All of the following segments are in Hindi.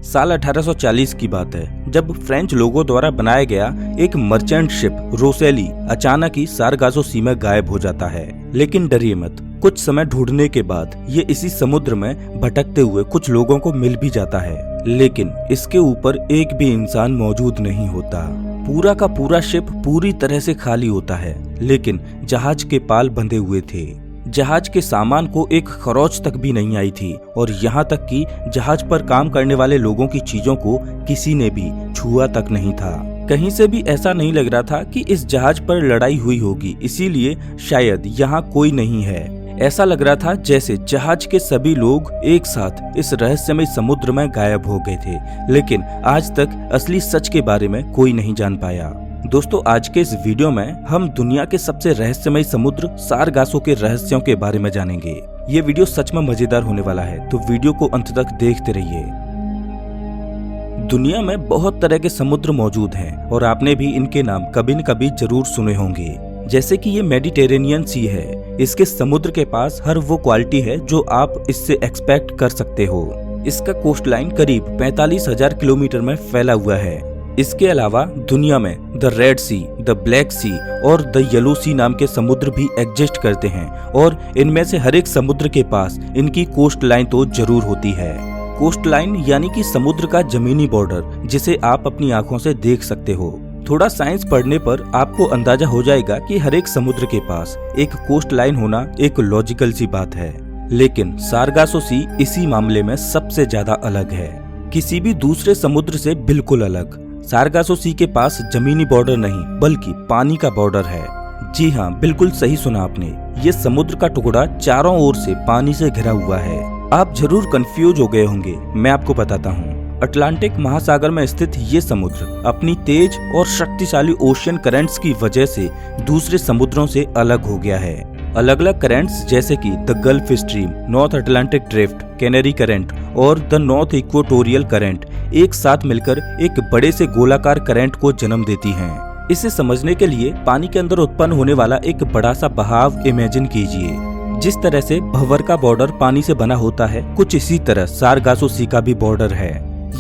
साल 1840 की बात है, जब फ्रेंच लोगों द्वारा बनाया गया एक मर्चेंट शिप रोसेली अचानक ही सारगासो सी में गायब हो जाता है। लेकिन डरिए मत, कुछ समय ढूंढने के बाद ये इसी समुद्र में भटकते हुए कुछ लोगों को मिल भी जाता है, लेकिन इसके ऊपर एक भी इंसान मौजूद नहीं होता। पूरा का पूरा शिप पूरी तरह से खाली होता है, लेकिन जहाज के पाल बंधे हुए थे। जहाज के सामान को एक खरोच तक भी नहीं आई थी और यहाँ तक कि जहाज पर काम करने वाले लोगों की चीजों को किसी ने भी छुआ तक नहीं था। कहीं से भी ऐसा नहीं लग रहा था कि इस जहाज पर लड़ाई हुई होगी, इसीलिए शायद यहाँ कोई नहीं है। ऐसा लग रहा था जैसे जहाज के सभी लोग एक साथ इस रहस्यमय समुद्र में गायब हो गए थे, लेकिन आज तक असली सच के बारे में कोई नहीं जान पाया। दोस्तों, आज के इस वीडियो में हम दुनिया के सबसे रहस्यमय समुद्र सारगासो के रहस्यों के बारे में जानेंगे। ये वीडियो सच में मजेदार होने वाला है, तो वीडियो को अंत तक देखते रहिए। दुनिया में बहुत तरह के समुद्र मौजूद हैं और आपने भी इनके नाम कभी न कभी जरूर सुने होंगे। जैसे कि ये मेडिटेरेनियन सी है, इसके समुद्र के पास हर वो क्वालिटी है जो आप इससे एक्सपेक्ट कर सकते हो। इसका कोस्ट लाइन करीब 45,000 किलोमीटर में फैला हुआ है। इसके अलावा दुनिया में the red sea, the black sea और द येलो सी नाम के समुद्र भी एग्जिस्ट करते हैं और इनमें से हर एक समुद्र के पास इनकी कोस्ट लाइन तो जरूर होती है। कोस्ट लाइन यानी कि समुद्र का जमीनी बॉर्डर, जिसे आप अपनी आंखों से देख सकते हो। थोड़ा साइंस पढ़ने पर आपको अंदाजा हो जाएगा कि हर एक समुद्र के पास एक कोस्ट लाइन होना एक लॉजिकल सी बात है, लेकिन सारगासो सी इसी मामले में सबसे ज्यादा अलग है, किसी भी दूसरे समुद्र से बिल्कुल अलग। सारगासो सी के पास जमीनी बॉर्डर नहीं बल्कि पानी का बॉर्डर है। जी हाँ, बिल्कुल सही सुना आपने। ये समुद्र का टुकड़ा चारों ओर से पानी से घिरा हुआ है। आप जरूर कंफ्यूज हो गए होंगे, मैं आपको बताता हूँ। अटलांटिक महासागर में स्थित ये समुद्र अपनी तेज और शक्तिशाली ओशियन करंट्स की वजह से दूसरे समुद्रों से अलग हो गया है। अलग अलग करंट्स जैसे कि the gulf stream, north Atlantic drift, canary current और द नॉर्थ इक्वेटोरियल करंट एक साथ मिलकर एक बड़े से गोलाकार करंट को जन्म देती हैं। इसे समझने के लिए पानी के अंदर उत्पन्न होने वाला एक बड़ा सा बहाव इमेजिन कीजिए। जिस तरह से भंवर का बॉर्डर पानी से बना होता है, कुछ इसी तरह सारगासो सी का भी बॉर्डर है।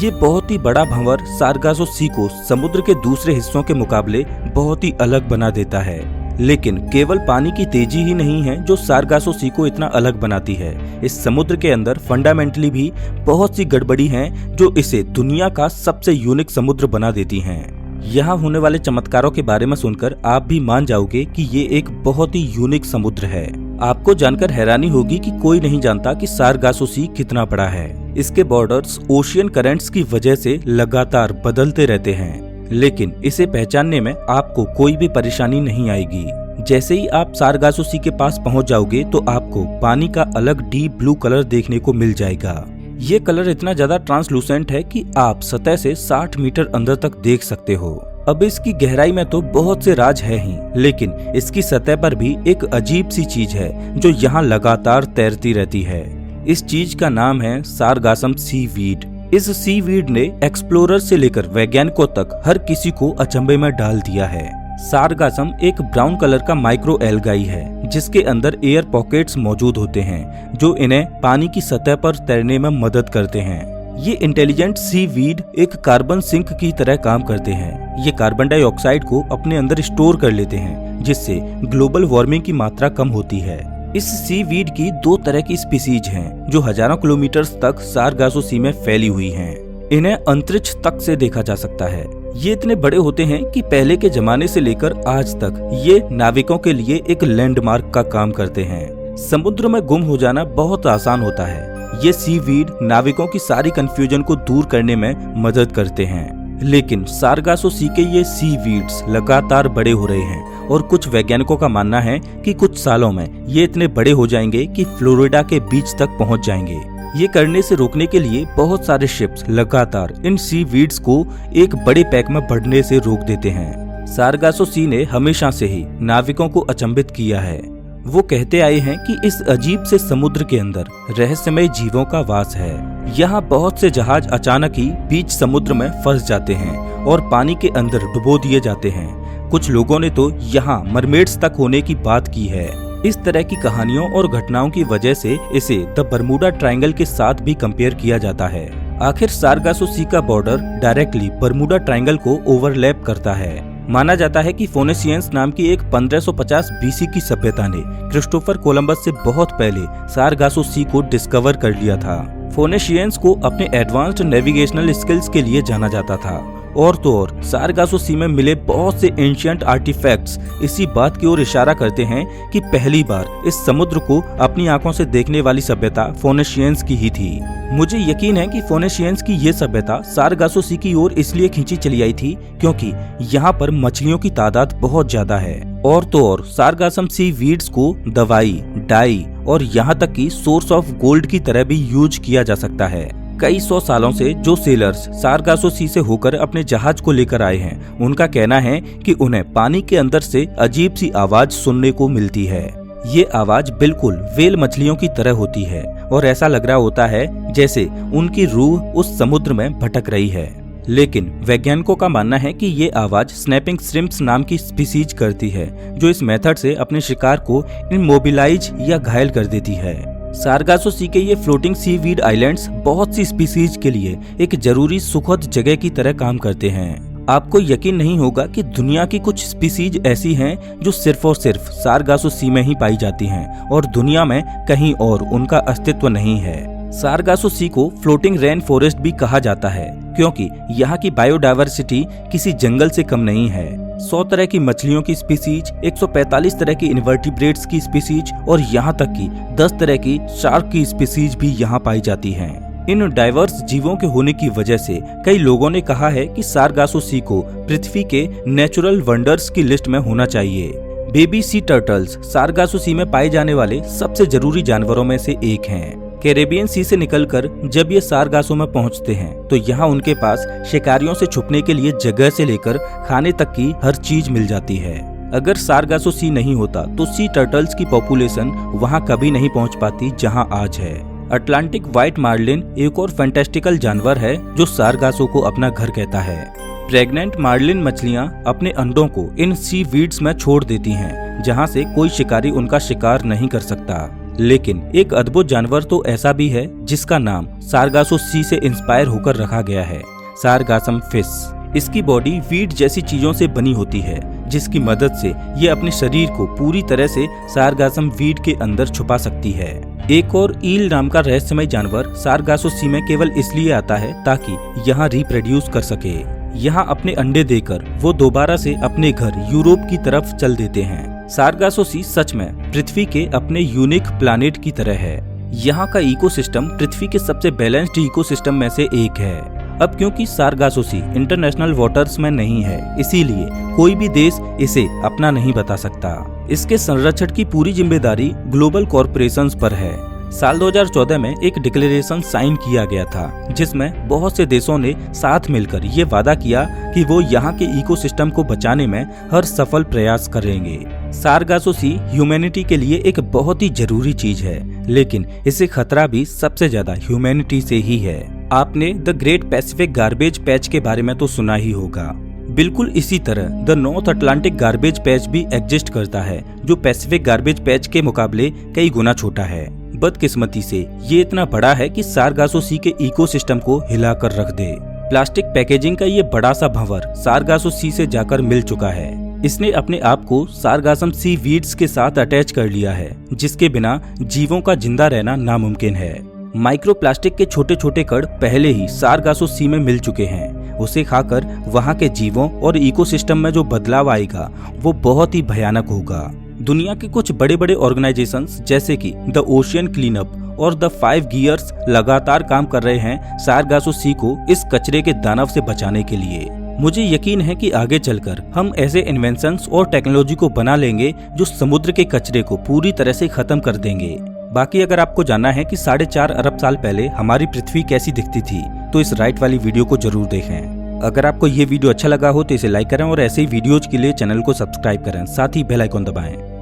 ये बहुत ही बड़ा भंवर सारगासो सी को समुद्र के दूसरे हिस्सों के मुकाबले बहुत ही अलग बना देता है। लेकिन केवल पानी की तेजी ही नहीं है जो सारगासो सी को इतना अलग बनाती है। इस समुद्र के अंदर फंडामेंटली भी बहुत सी गड़बड़ी हैं जो इसे दुनिया का सबसे यूनिक समुद्र बना देती हैं। यहाँ होने वाले चमत्कारों के बारे में सुनकर आप भी मान जाओगे कि ये एक बहुत ही यूनिक समुद्र है। आपको जानकर हैरानी होगी कि कोई नहीं जानता कि सारगासो सी कितना बड़ा है। इसके बॉर्डर्स ओशियन करंट्स की वजह से लगातार बदलते रहते हैं, लेकिन इसे पहचानने में आपको कोई भी परेशानी नहीं आएगी। जैसे ही आप सारगासो सी के पास पहुंच जाओगे तो आपको पानी का अलग डीप ब्लू कलर देखने को मिल जाएगा। ये कलर इतना ज्यादा ट्रांसलूसेंट है कि आप सतह से 60 मीटर अंदर तक देख सकते हो। अब इसकी गहराई में तो बहुत से राज है ही, लेकिन इसकी सतह पर भी एक अजीब सी चीज है जो यहाँ लगातार तैरती रहती है। इस चीज का नाम है सारगासम सीवीड। इस सीवीड ने एक्सप्लोरर से लेकर वैज्ञानिकों तक हर किसी को अचंभे में डाल दिया है। सारगासम एक ब्राउन कलर का माइक्रो एल्गाई है जिसके अंदर एयर पॉकेट्स मौजूड होते हैं जो इन्हें पानी की सतह पर तैरने में मदद करते हैं। ये इंटेलिजेंट सीवीड एक कार्बन सिंक की तरह काम करते हैं। ये कार्बन डाइऑक्साइड को अपने अंदर स्टोर कर लेते हैं, जिससे ग्लोबल वार्मिंग की मात्रा कम होती है। इस सीवीड की दो तरह की स्पीसीज हैं जो हजारों किलोमीटर तक सारगासो सी में फैली हुई हैं। इन्हें अंतरिक्ष तक से देखा जा सकता है। ये इतने बड़े होते हैं कि पहले के जमाने से लेकर आज तक ये नाविकों के लिए एक लैंडमार्क का काम करते हैं। समुद्र में गुम हो जाना बहुत आसान होता है। ये सीवीड नाविकों की सारी कंफ्यूजन को दूर करने में मदद करते हैं। लेकिन सारगासो सी के ये सीवीड्स लगातार बड़े हो रहे हैं और कुछ वैज्ञानिकों का मानना है कि कुछ सालों में ये इतने बड़े हो जाएंगे कि फ्लोरिडा के बीच तक पहुंच जाएंगे। ये करने से रोकने के लिए बहुत सारे शिप्स लगातार इन सीवीड्स को एक बड़े पैक में बढ़ने से रोक देते हैं। सारगासो सी ने हमेशा से ही नाविकों को अचंभित किया है। वो कहते आए हैं कि इस अजीब से समुद्र के अंदर रहस्यमय जीवों का वास है। यहाँ बहुत से जहाज अचानक ही बीच समुद्र में फंस जाते हैं और पानी के अंदर डुबो दिए जाते हैं। कुछ लोगों ने तो यहाँ मरमेड्स तक होने की बात की है। इस तरह की कहानियों और घटनाओं की वजह से इसे द बरमूडा ट्रायंगल के साथ भी कंपेयर किया जाता है। आखिर सारगासो सी का बॉर्डर डायरेक्टली बर्मुडा ट्रायंगल को ओवरलैप करता है। माना जाता है कि फोनिशियंस नाम की एक 1550 बीसी की सभ्यता ने क्रिस्टोफर कोलंबस से बहुत पहले सारगासो सी को डिस्कवर कर लिया था। फोनिशियंस को अपने एडवांस्ड नेविगेशनल स्किल्स के लिए जाना जाता था। और तो और सारगासो सी में मिले बहुत से एंशिएंट आर्टिफैक्ट्स इसी बात की ओर इशारा करते हैं कि पहली बार इस समुद्र को अपनी आंखों से देखने वाली सभ्यता फोनिशियंस की ही थी। मुझे यकीन है कि फोनिशियंस की ये सभ्यता सारगासो सी की ओर इसलिए खींची चली आई थी क्योंकि यहाँ पर मछलियों की तादाद बहुत ज्यादा है। और तो और सारगासम सी वीड्स को दवाई, डाई और यहाँ तक कि सोर्स ऑफ गोल्ड की तरह भी यूज किया जा सकता है। कई 100 सालों से जो सेलर्स सारगासो सी से होकर अपने जहाज को लेकर आए हैं, उनका कहना है कि उन्हें पानी के अंदर से अजीब सी आवाज सुनने को मिलती है। ये आवाज बिल्कुल व्हेल मछलियों की तरह होती है और ऐसा लग रहा होता है जैसे उनकी रूह उस समुद्र में भटक रही है। लेकिन वैज्ञानिकों का मानना है कि ये आवाज स्नैपिंग श्रिम्प्स नाम की स्पीसीज करती है, जो इस मेथड से अपने शिकार को इमोबिलाइज या घायल कर देती है। सारगासो सी के ये फ्लोटिंग सीवीड आइलैंड्स बहुत सी स्पीसीज के लिए एक जरूरी सुखद जगह की तरह काम करते हैं। आपको यकीन नहीं होगा कि दुनिया की कुछ स्पीसीज ऐसी हैं जो सिर्फ और सिर्फ सारगासो सी में ही पाई जाती हैं और दुनिया में कहीं और उनका अस्तित्व नहीं है। सारगासो सी को फ्लोटिंग रेन फॉरेस्ट भी कहा जाता है क्योंकि यहाँ की बायोडायवर्सिटी किसी जंगल से कम नहीं है। 100 तरह की मछलियों की स्पीसीज, 145 तरह की इन्वर्टिब्रेट्स की स्पीसीज और यहाँ तक कि 10 तरह की शार्क की स्पीसीज भी यहाँ पाई जाती हैं। इन डाइवर्स जीवों के होने की वजह से कई लोगों ने कहा है कि सारगासो सी को पृथ्वी के नेचुरल वंडर्स की लिस्ट में होना चाहिए। बेबी सी टर्टल्स सारगासो सी में पाए जाने वाले सबसे जरूरी जानवरों में से एक हैं। कैरेबियन सी से निकलकर जब ये सारगासो में पहुंचते हैं तो यहाँ उनके पास शिकारियों से छुपने के लिए जगह से लेकर खाने तक की हर चीज मिल जाती है। अगर सारगासो सी नहीं होता तो सी टर्टल्स की पॉपुलेशन वहाँ कभी नहीं पहुँच पाती जहाँ आज है। अटलांटिक व्हाइट मार्लिन एक और फैंटास्टिकल जानवर है जो सारगासो को अपना घर कहता है। प्रेग्नेंट मार्लिन मछलियाँ अपने अंडों को इन सी वीड्स में छोड़ देती हैं, जहाँ से कोई शिकारी उनका शिकार नहीं कर सकता। लेकिन एक अद्भुत जानवर तो ऐसा भी है जिसका नाम सारगासो सी से इंस्पायर होकर रखा गया है, सारगासम फिश। इसकी बॉडी वीड जैसी चीजों से बनी होती है, जिसकी मदद से ये अपने शरीर को पूरी तरह से सारगासम वीड के अंदर छुपा सकती है। एक और ईल नाम का रहस्यमय जानवर सारगासो सी में केवल इसलिए आता है ताकि यहाँ रिप्रोड्यूस कर सके। यहाँ अपने अंडे देकर वो दोबारा से अपने घर यूरोप की तरफ चल देते हैं। सारगासो सी सच में पृथ्वी के अपने यूनिक प्लानिट की तरह है। यहाँ का इकोसिस्टम पृथ्वी के सबसे बैलेंस्ड इकोसिस्टम में से एक है। अब क्योंकि सारगासो सी इंटरनेशनल वाटर्स में नहीं है, इसीलिए कोई भी देश इसे अपना नहीं बता सकता। इसके संरक्षण की पूरी जिम्मेदारी ग्लोबल कॉरपोरेशंस पर है। साल 2014 में एक डिक्लेरेशन साइन किया गया था जिसमें बहुत से देशों ने साथ मिलकर ये वादा किया कि वो यहाँ के इकोसिस्टम को बचाने में हर सफल प्रयास करेंगे। सारगासो सी ह्यूमैनिटी के लिए एक बहुत ही जरूरी चीज है, लेकिन इसे खतरा भी सबसे ज्यादा ह्यूमैनिटी से ही है। आपने the great Pacific garbage patch के बारे में तो सुना ही होगा। बिल्कुल इसी तरह the north Atlantic garbage patch भी एग्जिस्ट करता है, जो पैसिफिक गार्बेज पैच के मुकाबले कई गुना छोटा है। बदकिस्मती से ये इतना बड़ा है कि सारगासो सी के इकोसिस्टम को हिलाकर रख दे। प्लास्टिक पैकेजिंग का ये बड़ा सा भंवर सारगासो सी से जाकर मिल चुका है। इसने अपने आप को सारगासम सी वीड्स के साथ अटैच कर लिया है, जिसके बिना जीवों का जिंदा रहना नामुमकिन है। माइक्रोप्लास्टिक के छोटे छोटे कण पहले ही सारगासो सी में मिल चुके हैं। उसे खाकर वहाँ के जीवों और इकोसिस्टम में जो बदलाव आएगा वो बहुत ही भयानक होगा। दुनिया के कुछ बड़े बड़े ऑर्गेनाइजेशंस जैसे कि द ओशियन क्लीनअप और द 5 गियर्स लगातार काम कर रहे हैं सारगासो सी को इस कचरे के दानव से बचाने के लिए। मुझे यकीन है कि आगे चलकर हम ऐसे इन्वेंशंस और टेक्नोलॉजी को बना लेंगे जो समुद्र के कचरे को पूरी तरह से खत्म कर देंगे। बाकी अगर आपको जानना है कि 4.5 अरब साल पहले हमारी पृथ्वी कैसी दिखती थी तो इस राइट वाली वीडियो को जरूर देखें। अगर आपको ये वीडियो अच्छा लगा हो तो इसे लाइक करें और ऐसे ही वीडियोज के लिए चैनल को सब्सक्राइब करें, साथ ही बेल आइकन दबाएं।